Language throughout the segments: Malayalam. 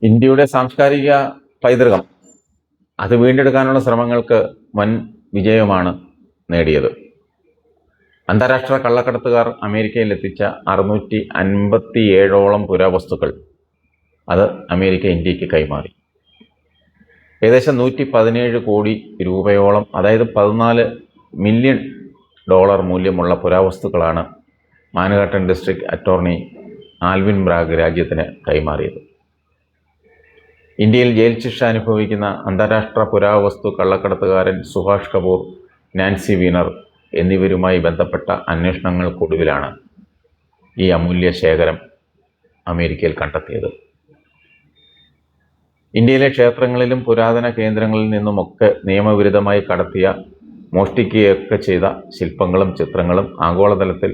ഇന്ത്യയുടെ സാംസ്കാരിക പൈതൃകം അത് വീണ്ടെടുക്കാനുള്ള ശ്രമങ്ങൾക്ക് വൻ വിജയമാണ് നേടിയത്. അന്താരാഷ്ട്ര കള്ളക്കടത്തുകാർ അമേരിക്കയിൽ എത്തിച്ച 657ഓളം പുരാവസ്തുക്കൾ അത് അമേരിക്ക ഇന്ത്യക്ക് കൈമാറി. ഏകദേശം 117 കോടി രൂപയോളം, അതായത് $14 മില്യൺ മൂല്യമുള്ള പുരാവസ്തുക്കളാണ് Manhattan district attorney Alvin Bragg രാജ്യത്തിന് കൈമാറിയത്. ഇന്ത്യയിൽ ജയിൽ ശിക്ഷ അനുഭവിക്കുന്ന അന്താരാഷ്ട്ര പുരാവസ്തു കള്ളക്കടത്തുകാരൻ സുഭാഷ് കപൂർ, നാൻസി വീനർ എന്നിവരുമായി ബന്ധപ്പെട്ട അന്വേഷണങ്ങൾക്കൊടുവിലാണ് ഈ അമൂല്യ ശേഖരം അമേരിക്കയിൽ കണ്ടെത്തിയത്. ഇന്ത്യയിലെ ക്ഷേത്രങ്ങളിലും പുരാതന കേന്ദ്രങ്ങളിൽ നിന്നുമൊക്കെ നിയമവിരുദ്ധമായി മോഷ്ടിക്കുകയൊക്കെ ചെയ്ത ശില്പങ്ങളും ചിത്രങ്ങളും ആഗോളതലത്തിൽ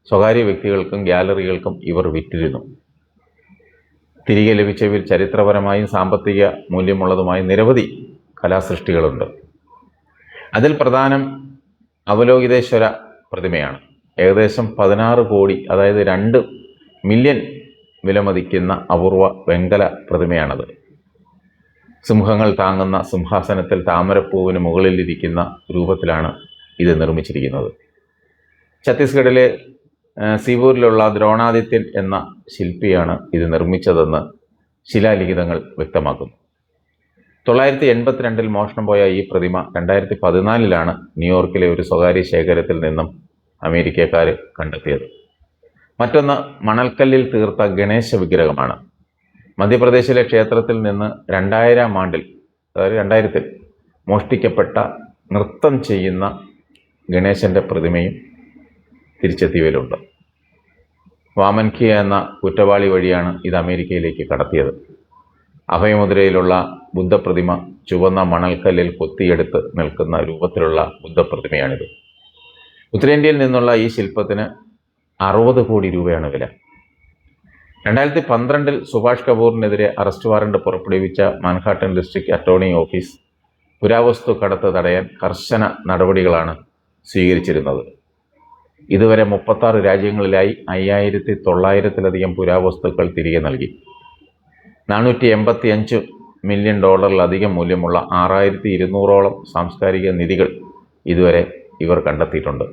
സ്വകാര്യ വ്യക്തികൾക്കും ഗ്യാലറികൾക്കും ഇവർ വിറ്റിരുന്നു. തിരികെ ലഭിച്ചവയിൽ ചരിത്രപരമായും സാമ്പത്തിക മൂല്യമുള്ളതുമായ നിരവധി കലാസൃഷ്ടികളുണ്ട്. അതിൽ പ്രധാനം അവലോകിതേശ്വര പ്രതിമയാണ്. ഏകദേശം 16 കോടി, അതായത് 2 മില്യൺ വിലമതിക്കുന്ന അപൂർവ വെങ്കല പ്രതിമയാണത്. സിംഹങ്ങൾ താങ്ങുന്ന സിംഹാസനത്തിൽ താമരപ്പൂവിന് മുകളിലിരിക്കുന്ന രൂപത്തിലാണ് ഇത് നിർമ്മിച്ചിരിക്കുന്നത്. ഛത്തീസ്ഗഡിലെ സീവൂരിലുള്ള ദ്രോണാദിത്യൻ എന്ന ശില്പിയാണ് ഇത് നിർമ്മിച്ചതെന്ന് ശിലാലിഖിതങ്ങൾ വ്യക്തമാക്കുന്നു. 982 മോഷണം പോയ ഈ പ്രതിമ 2014 ന്യൂയോർക്കിലെ ഒരു സ്വകാര്യ ശേഖരത്തിൽ നിന്നും അമേരിക്കക്കാർ കണ്ടെത്തിയത്. മറ്റൊന്ന് മണൽക്കല്ലിൽ തീർത്ത ഗണേശ വിഗ്രഹമാണ്. മധ്യപ്രദേശിലെ ക്ഷേത്രത്തിൽ നിന്ന് 2000 മോഷ്ടിക്കപ്പെട്ട നൃത്തം ചെയ്യുന്ന ഗണേശൻ്റെ പ്രതിമയും തിരിച്ചെത്തിയവരുണ്ട്. വാമൻഖിയ എന്ന കുറ്റവാളി വഴിയാണ് ഇത് അമേരിക്കയിലേക്ക് കടത്തിയത്. അഭയമുദ്രയിലുള്ള ബുദ്ധപ്രതിമ ചുവന്ന മണൽക്കല്ലിൽ കൊത്തിയെടുത്ത് നിൽക്കുന്ന രൂപത്തിലുള്ള ബുദ്ധപ്രതിമയാണിത്. ഉത്തരേന്ത്യയിൽ നിന്നുള്ള ഈ ശില്പത്തിന് 60 കോടി രൂപയാണ് വില. 2012 സുഭാഷ് കപൂറിനെതിരെ അറസ്റ്റ് വാറണ്ട് പുറപ്പെടുവിച്ച മാൻഹാട്ടൻ ഡിസ്ട്രിക്ട് അറ്റോർണി ഓഫീസ് പുരാവസ്തു കടത്ത് തടയാൻ കർശന നടപടികളാണ് സ്വീകരിച്ചിരുന്നത്. ഇതുവരെ 36 രാജ്യങ്ങളിലായി 5900-ലധികം പുരാവസ്തുക്കൾ തിരികെ നൽകി. $485 മില്യൺ മൂല്യമുള്ള 6200ഓളം സാംസ്കാരിക നിധികൾ ഇതുവരെ ഇവർ കണ്ടെത്തിയിട്ടുണ്ട്.